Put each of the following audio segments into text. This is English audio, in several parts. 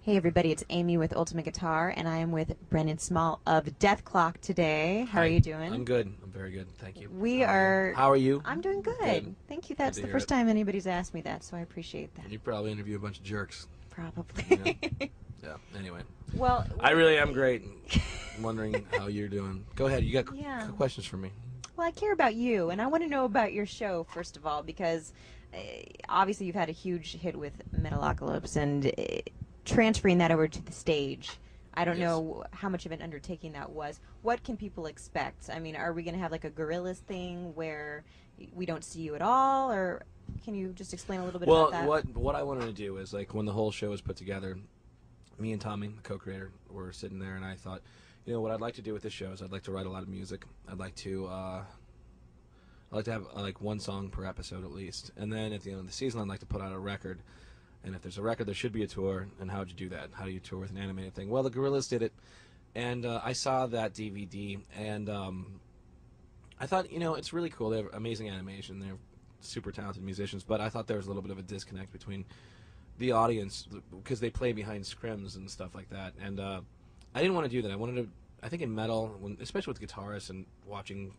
Hey everybody, it's Amy with Ultimate Guitar, and I am with Brendon Small of Death Clock today. How are you doing? I'm good. I'm very good. Thank you. We are. How are you? I'm doing good. Good. Thank you. That's to the hear first it. time anybody's asked me that, so I appreciate that. You probably interview a bunch of jerks. Probably. Yeah. Anyway, Well, I really am great. I'm wondering how you're doing. Go ahead. You got Yeah. questions for me? well, I care about you, and I want to know about your show first of all, because obviously you've had a huge hit with Metalocalypse, and transferring that over to the stage. I don't Yes. know how much of an undertaking that was. What can people expect? I mean, are we going to have like a gorillas thing where we don't see you at all, or can you just explain a little bit Well, about that? what I wanted to do is, like, when the whole show was put together, me and Tommy, the co-creator, were sitting there, and I thought, you know, what I'd like to do with this show is I'd like to write a lot of music. I'd like to have like one song per episode at least, and then at the end of the season, I'd like to put out a record. And if there's a record, there should be a tour. And how would you do that? How do you tour with an animated thing? Well, the Gorillaz did it, and I saw that DVD, and I thought, you know, it's really cool. They have amazing animation. They're super talented musicians, but I thought there was a little bit of a disconnect between the audience because they play behind scrims and stuff like that. And I didn't want to do that. I wanted to. I think in metal, especially with guitarists and watching,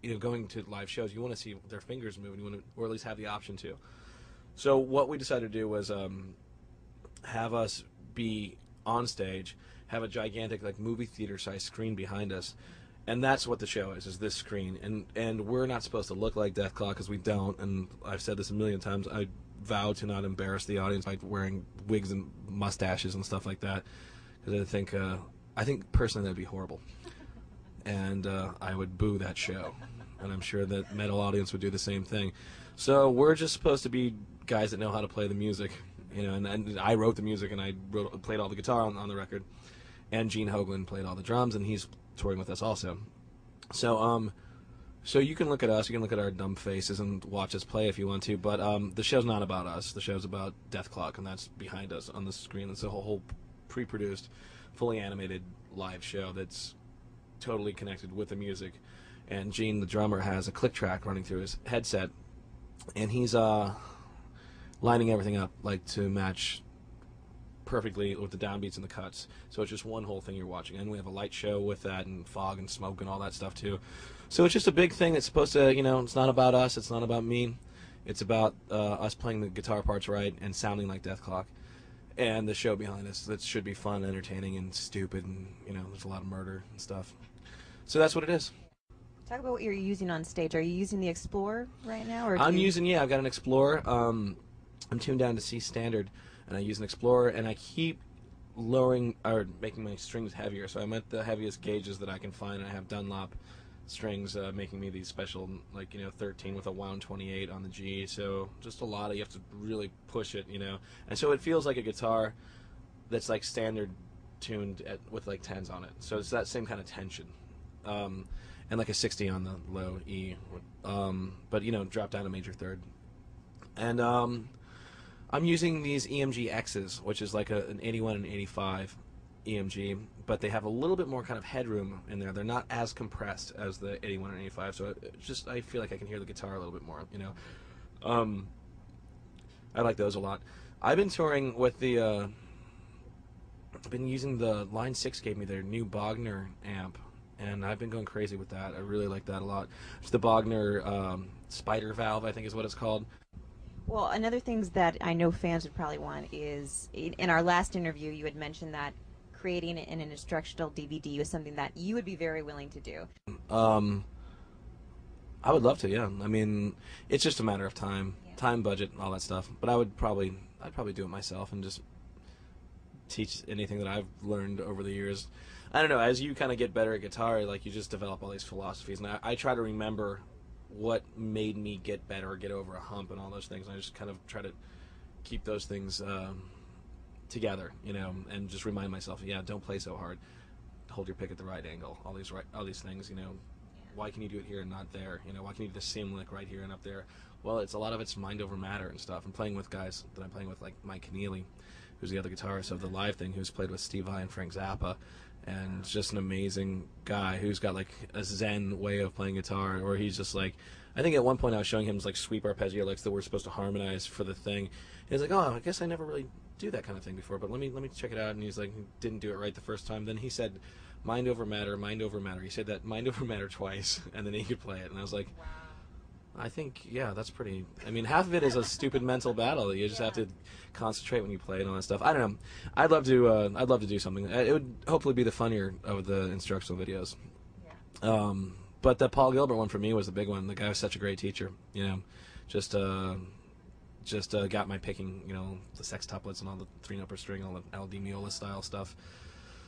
you know, going to live shows, you want to see their fingers move, and you want to, or at least have the option to. So what we decided to do was have us be on stage, have a gigantic like movie theater size screen behind us, and that's what the show is this screen. And we're not supposed to look like Death Clock because we don't. And I've said this a million times. I vow to not embarrass the audience by wearing wigs and mustaches and stuff like that, because I think personally that'd be horrible, and I would boo that show. And I'm sure that metal audience would do the same thing. So we're just supposed to be guys that know how to play the music, you know. And I wrote the music, and I played all the guitar on the record, and Gene Hoglan played all the drums, and he's touring with us also. So so you can look at us, you can look at our dumb faces and watch us play if you want to. But the show's not about us. The show's about Death Clock, and that's behind us on the screen. It's a whole pre-produced, fully animated live show that's totally connected with the music. And Gene, the drummer, has a click track running through his headset, and he's lining everything up like to match perfectly with the downbeats and the cuts. So it's just one whole thing you're watching. And we have a light show with that, and fog and smoke and all that stuff too. So it's just a big thing that's supposed to, you know, it's not about us, it's not about me. It's about us playing the guitar parts right and sounding like Death Clock. And the show behind us that should be fun, entertaining, and stupid, and, you know, there's a lot of murder and stuff. So that's what it is. Talk about what you're using on stage. Are you using the Explorer right now? Or Yeah, I've got an Explorer. I'm tuned down to C standard, and I use an Explorer, and I keep lowering or making my strings heavier. So I'm at the heaviest gauges that I can find, and I have Dunlop strings making me these special, like, you know, 13 with a wound 28 on the G. So just a lot of, you have to really push it, you know. And so it feels like a guitar that's like standard tuned with like 10s on it. So it's that same kind of tension. And like a 60 on the low E, but, you know, drop down to major third. And I'm using these EMG X's, which is like an 81 and 85 EMG, but they have a little bit more kind of headroom in there. They're not as compressed as the 81 and 85, so I feel like I can hear the guitar a little bit more, you know. I like those a lot. I've been touring with the, I've been using the Line 6 gave me their new Bogner amp, and I've been going crazy with that. I really like that a lot. It's the Bogner Spider Valve, I think is what it's called. Well, another things that I know fans would probably want is, in our last interview, you had mentioned that creating an instructional DVD was something that you would be very willing to do. I would love to, yeah. I mean, it's just a matter of time, Yeah. time, budget, all that stuff. But I'd probably do it myself and just teach anything that I've learned over the years. I don't know, as you kind of get better at guitar, like, you just develop all these philosophies, and I try to remember what made me get better or get over a hump and all those things, and I just kind of try to keep those things together, you know, and just remind myself, yeah, don't play so hard, hold your pick at the right angle, all these things, you know. Why can you do it here and not there? You know, why can you do the same lick right here and up there? Well, a lot of it's mind over matter and stuff. I'm playing with guys that I'm playing with, like Mike Keneally, who's the other guitarist of the live thing, who's played with Steve Vai and Frank Zappa, and just an amazing guy who's got like a Zen way of playing guitar, or he's just like, I think at one point I was showing him like sweep arpeggio licks that we're supposed to harmonize for the thing. And he's like, oh, I guess I never really do that kind of thing before, but let me check it out. And he's like, he didn't do it right the first time. Then he said, mind over matter, mind over matter. He said that mind over matter twice, and then he could play it. And I was like, Wow. I think, yeah, that's pretty. I mean, half of it is a stupid mental battle. You just have to concentrate when you play and all that stuff. I don't know. I'd love to do something. It would hopefully be the funnier of the instructional videos. Yeah. But the Paul Gilbert one for me was the big one. The guy was such a great teacher. Just got my picking. The sextuplets and all the three upper string, all the Al Di Meola style stuff.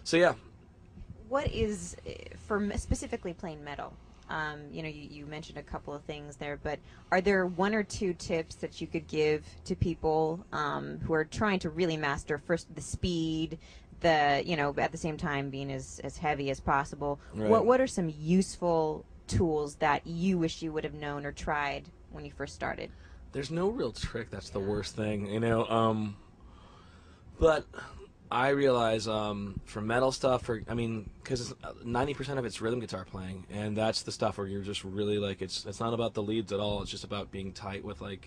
So yeah. What is for specifically playing metal? You mentioned a couple of things there, but are there one or two tips that you could give to people who are trying to really master first the speed, at the same time being as heavy as possible? Right. What are some useful tools that you wish you would have known or tried when you first started? There's no real trick. That's the worst thing, But I realize for metal stuff, because 90% of it's rhythm guitar playing, and that's the stuff where you're just really it's not about the leads at all. It's just about being tight with with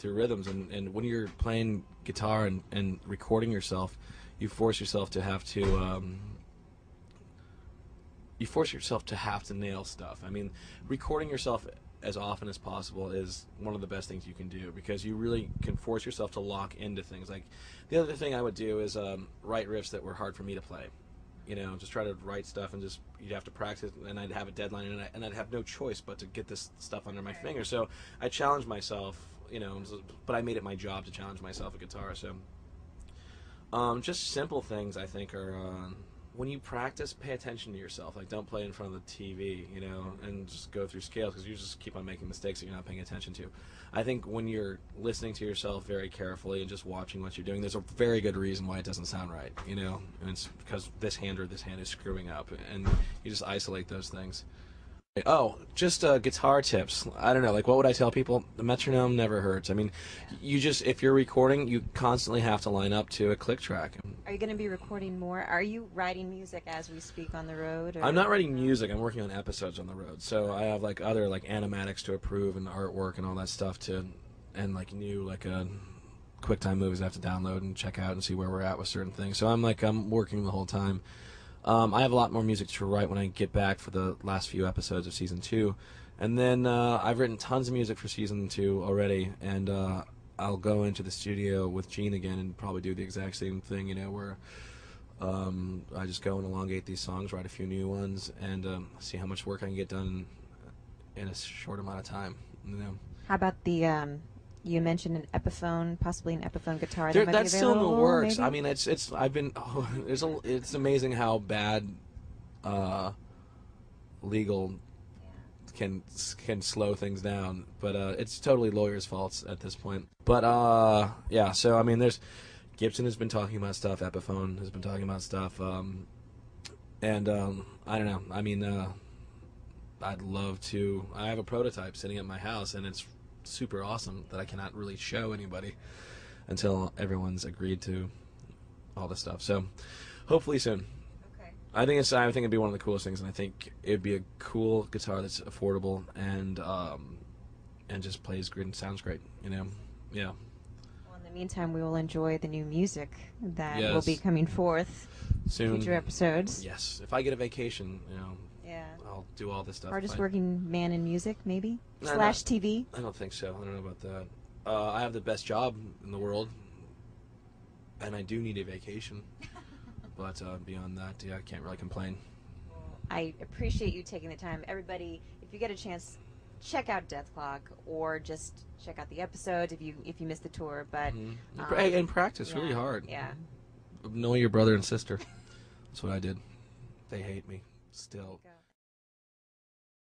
your rhythms, and when you're playing guitar and recording yourself, you force yourself to have to nail stuff. Recording yourself as often as possible is one of the best things you can do, because you really can force yourself to lock into things. Like, the other thing I would do is write riffs that were hard for me to play. Just try to write stuff, and you'd have to practice, and I'd have a deadline, and I'd have no choice but to get this stuff under my finger. So I challenged myself, but I made it my job to challenge myself at guitar. So just simple things, I think, are when you practice, pay attention to yourself. Like, don't play in front of the TV, and just go through scales, because you just keep on making mistakes that you're not paying attention to. I think when you're listening to yourself very carefully and just watching what you're doing, there's a very good reason why it doesn't sound right, and it's because this hand or this hand is screwing up, and you just isolate those things. Oh, just guitar tips. I don't know, what would I tell people? The metronome never hurts. If you're recording, you constantly have to line up to a click track. Are you going to be recording more? Are you writing music as we speak on the road? Or? I'm not writing music. I'm working on episodes on the road. So I have other animatics to approve and artwork and all that stuff and new QuickTime movies I have to download and check out and see where we're at with certain things. So I'm working the whole time. I have a lot more music to write when I get back for the last few episodes of Season 2. And then I've written tons of music for Season 2 already, and I'll go into the studio with Gene again and probably do the exact same thing, where I just go and elongate these songs, write a few new ones, and see how much work I can get done in a short amount of time. How about the... you mentioned an Epiphone, possibly an Epiphone guitar. That's still in the works. Maybe? It's amazing how bad legal can slow things down, but it's totally lawyers' faults at this point. But yeah, so there's Gibson has been talking about stuff, Epiphone has been talking about stuff, and I don't know. I'd love to. I have a prototype sitting at my house, and it's super awesome that I cannot really show anybody until everyone's agreed to all this stuff. So hopefully soon. Okay. I think it'd be one of the coolest things, and I think it'd be a cool guitar that's affordable and just plays great and sounds great. Yeah. Well, in the meantime, we will enjoy the new music that will Yes. be coming forth Soon. future episodes. Yes. If I get a vacation, Yeah. I'll do all this stuff. Hardest working man in music, maybe? No, Slash TV? I don't think so. I don't know about that. I have the best job in the world, and I do need a vacation. But beyond that, I can't really complain. I appreciate you taking the time. Everybody, if you get a chance, check out Death Clock, or just check out the episodes if you missed the tour. But And practice really hard. Yeah. Know your brother and sister. That's what I did. They hate me still.